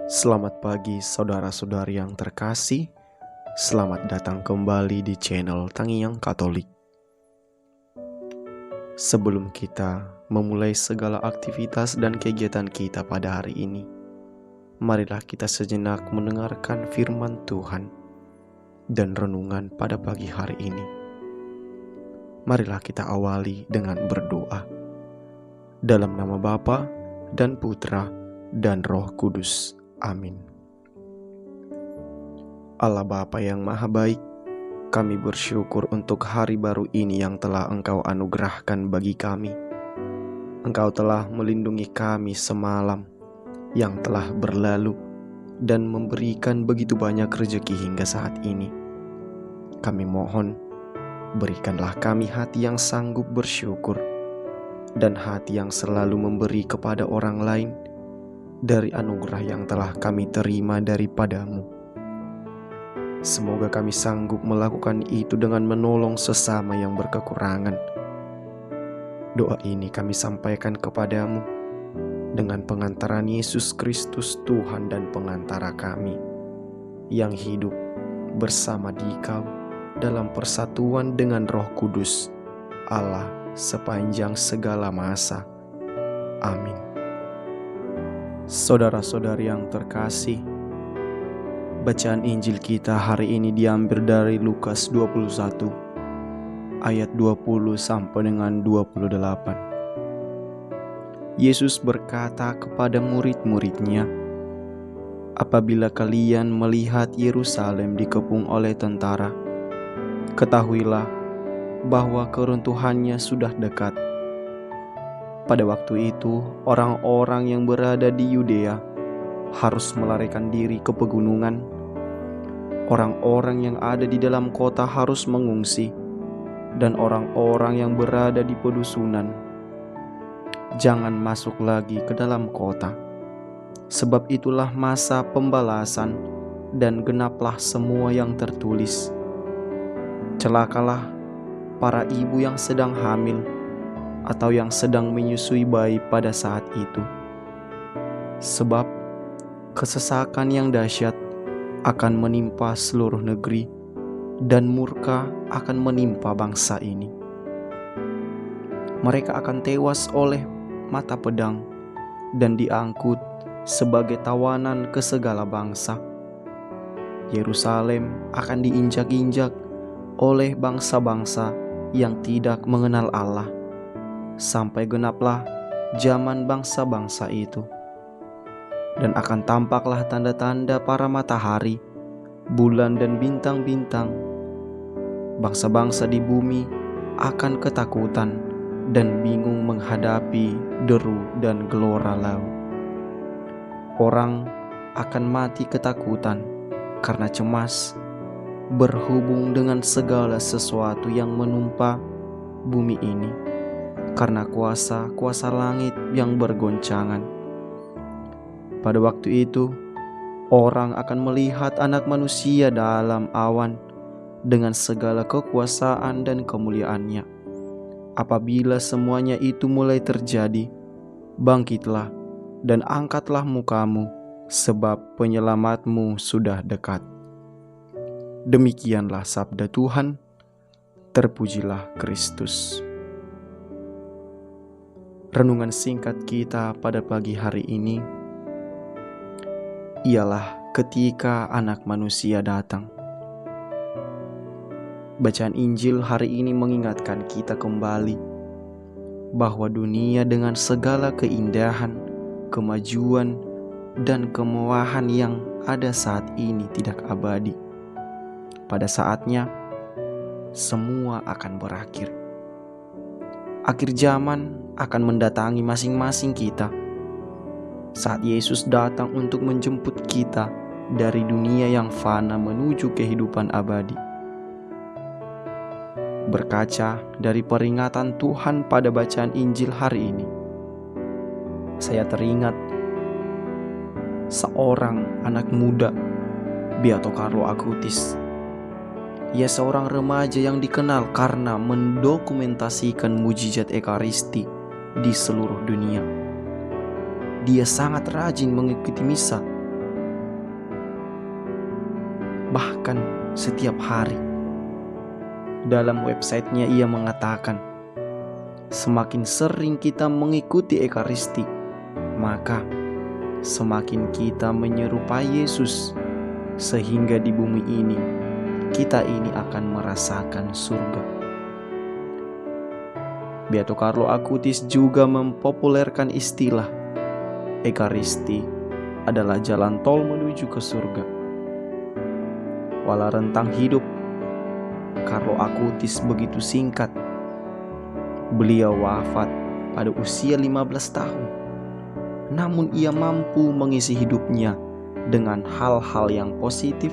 Selamat pagi saudara-saudari yang terkasih. Selamat datang kembali di channel Tangiyang Katolik. Sebelum kita memulai segala aktivitas dan kegiatan kita pada hari ini, marilah kita sejenak mendengarkan firman Tuhan dan renungan pada pagi hari ini. Marilah kita awali dengan berdoa. Dalam nama Bapa dan Putra dan Roh Kudus. Amin. Allah Bapa yang Maha Baik, kami bersyukur untuk hari baru ini yang telah Engkau anugerahkan bagi kami. Engkau telah melindungi kami semalam yang telah berlalu dan memberikan begitu banyak rezeki hingga saat ini. Kami mohon, berikanlah kami hati yang sanggup bersyukur dan hati yang selalu memberi kepada orang lain dari anugerah yang telah kami terima daripada-Mu. Semoga kami sanggup melakukan itu dengan menolong sesama yang berkekurangan. Doa ini kami sampaikan kepadamu dengan pengantaran Yesus Kristus Tuhan dan pengantara kami, yang hidup bersama Dikau dalam persatuan dengan Roh Kudus, Allah sepanjang segala masa. Amin. Saudara-saudari yang terkasih, bacaan Injil kita hari ini diambil dari Lukas 21 ayat 20 sampai dengan 28. Yesus berkata kepada murid-muridnya, "Apabila kalian melihat Yerusalem dikepung oleh tentara, ketahuilah bahwa keruntuhannya sudah dekat." Pada waktu itu, orang-orang yang berada di Yudea harus melarikan diri ke pegunungan. Orang-orang yang ada di dalam kota harus mengungsi, dan orang-orang yang berada di pedusunan jangan masuk lagi ke dalam kota. Sebab itulah masa pembalasan, dan genaplah semua yang tertulis. Celakalah para ibu yang sedang hamil atau yang sedang menyusui bayi pada saat itu. Sebab kesesakan yang dahsyat akan menimpa seluruh negeri, dan murka akan menimpa bangsa ini. Mereka akan tewas oleh mata pedang dan diangkut sebagai tawanan ke segala bangsa. Yerusalem akan diinjak-injak oleh bangsa-bangsa yang tidak mengenal Allah, sampai genaplah zaman bangsa-bangsa itu. Dan akan tampaklah tanda-tanda para matahari, bulan dan bintang-bintang. Bangsa-bangsa di bumi akan ketakutan dan bingung menghadapi deru dan gelora laut. Orang akan mati ketakutan karena cemas, berhubung dengan segala sesuatu yang menumpa bumi ini, karena kuasa-kuasa langit yang bergoncangan. Pada waktu itu, orang akan melihat Anak Manusia dalam awan dengan segala kekuasaan dan kemuliaannya. Apabila semuanya itu mulai terjadi, bangkitlah dan angkatlah mukamu, sebab penyelamatmu sudah dekat. Demikianlah sabda Tuhan. Terpujilah Kristus. Renungan singkat kita pada pagi hari ini ialah ketika Anak Manusia datang. Bacaan Injil hari ini mengingatkan kita kembali bahwa dunia dengan segala keindahan, kemajuan, dan kemewahan yang ada saat ini tidak abadi. Pada saatnya, semua akan berakhir. Akhir zaman akan mendatangi masing-masing kita saat Yesus datang untuk menjemput kita dari dunia yang fana menuju kehidupan abadi. Berkaca dari peringatan Tuhan pada bacaan Injil hari ini, saya teringat seorang anak muda, Beato Carlo Acutis. Ia seorang remaja yang dikenal karena mendokumentasikan mujizat Ekaristi di seluruh dunia. Dia sangat rajin mengikuti misa bahkan setiap hari. Dalam websitenya ia mengatakan, semakin sering kita mengikuti Ekaristi, maka semakin kita menyerupai Yesus, sehingga di bumi ini kita ini akan merasakan surga. Beato Carlo Acutis juga mempopulerkan istilah Ekaristi adalah jalan tol menuju ke surga. Walau rentang hidup Carlo Acutis begitu singkat, beliau wafat pada usia 15 tahun. Namun ia mampu mengisi hidupnya dengan hal-hal yang positif,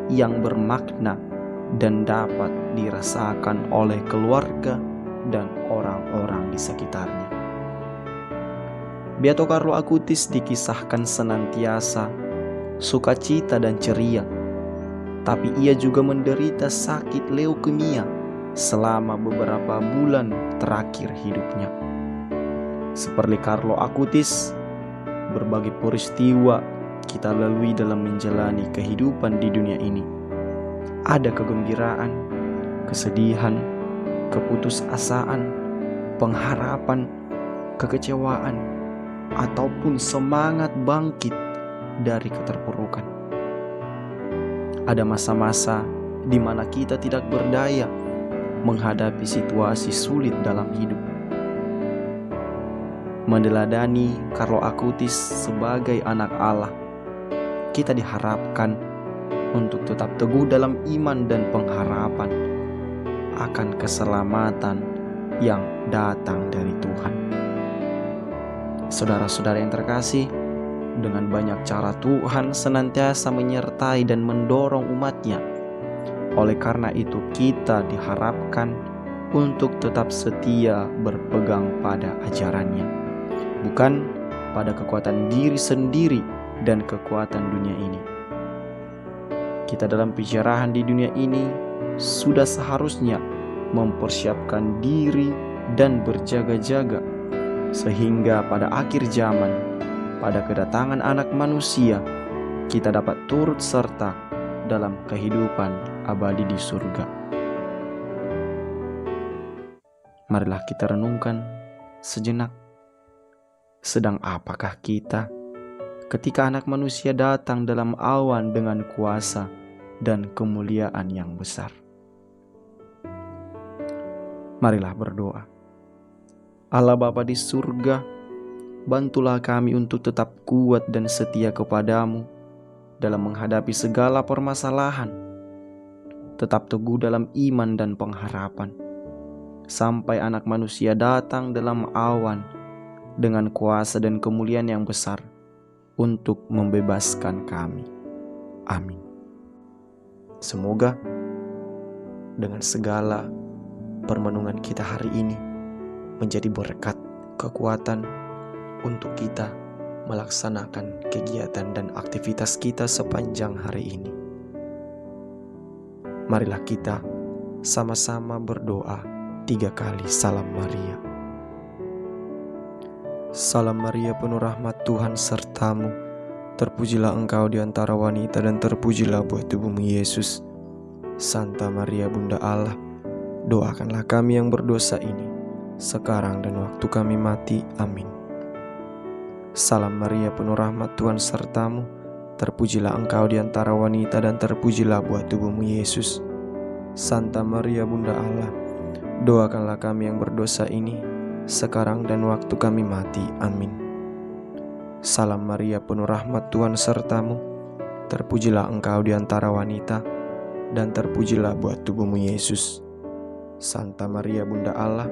yang bermakna dan dapat dirasakan oleh keluarga dan orang-orang di sekitarnya. Beato Carlo Acutis dikisahkan senantiasa sukacita dan ceria, tapi ia juga menderita sakit leukemia selama beberapa bulan terakhir hidupnya. Seperti Carlo Acutis, berbagai peristiwa kita lalui dalam menjalani kehidupan di dunia ini. Ada kegembiraan, kesedihan, keputusasaan, pengharapan, kekecewaan, ataupun semangat bangkit dari keterpurukan. Ada masa-masa di mana kita tidak berdaya menghadapi situasi sulit dalam hidup. Meneladani Carlo Acutis sebagai anak Allah, kita diharapkan untuk tetap teguh dalam iman dan pengharapan akan keselamatan yang datang dari Tuhan. Saudara-saudara yang terkasih, dengan banyak cara Tuhan senantiasa menyertai dan mendorong umatnya. Oleh karena itu kita diharapkan untuk tetap setia berpegang pada ajarannya, bukan pada kekuatan diri sendiri dan kekuatan dunia ini. Kita dalam pencerahan di dunia ini sudah seharusnya mempersiapkan diri dan berjaga-jaga, sehingga pada akhir zaman, pada kedatangan anak manusia, kita dapat turut serta dalam kehidupan abadi di surga. Marilah kita renungkan sejenak, sedang apakah kita ketika anak manusia datang dalam awan dengan kuasa dan kemuliaan yang besar? Marilah berdoa. Allah Bapa di surga, bantulah kami untuk tetap kuat dan setia kepadamu dalam menghadapi segala permasalahan, tetap teguh dalam iman dan pengharapan, sampai anak manusia datang dalam awan dengan kuasa dan kemuliaan yang besar untuk membebaskan kami. Amin. Semoga dengan segala permenungan kita hari ini menjadi berkat, kekuatan untuk kita melaksanakan kegiatan dan aktivitas kita sepanjang hari ini. Marilah kita sama-sama berdoa 3 kali Salam Maria. Salam Maria, penuh rahmat Tuhan sertamu, terpujilah engkau di antara wanita dan terpujilah buah tubuhmu Yesus. Santa Maria Bunda Allah, doakanlah kami yang berdosa ini, sekarang dan waktu kami mati. Amin. Salam Maria, penuh rahmat Tuhan sertamu, terpujilah engkau di antara wanita dan terpujilah buah tubuhmu Yesus. Santa Maria Bunda Allah, doakanlah kami yang berdosa ini, sekarang dan waktu kami mati. Amin. Salam Maria, penuh rahmat Tuhan sertamu, terpujilah engkau di antara wanita dan terpujilah buah tubuhmu Yesus. Santa Maria Bunda Allah,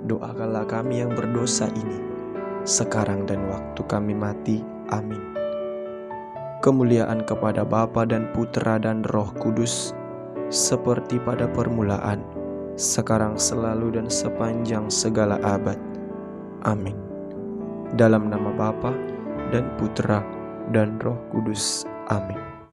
doakanlah kami yang berdosa ini, sekarang dan waktu kami mati. Amin. Kemuliaan kepada Bapa dan Putra dan Roh Kudus, seperti pada permulaan, sekarang, selalu, dan sepanjang segala abad. Amin. Dalam nama Bapa dan Putra dan Roh Kudus. Amin.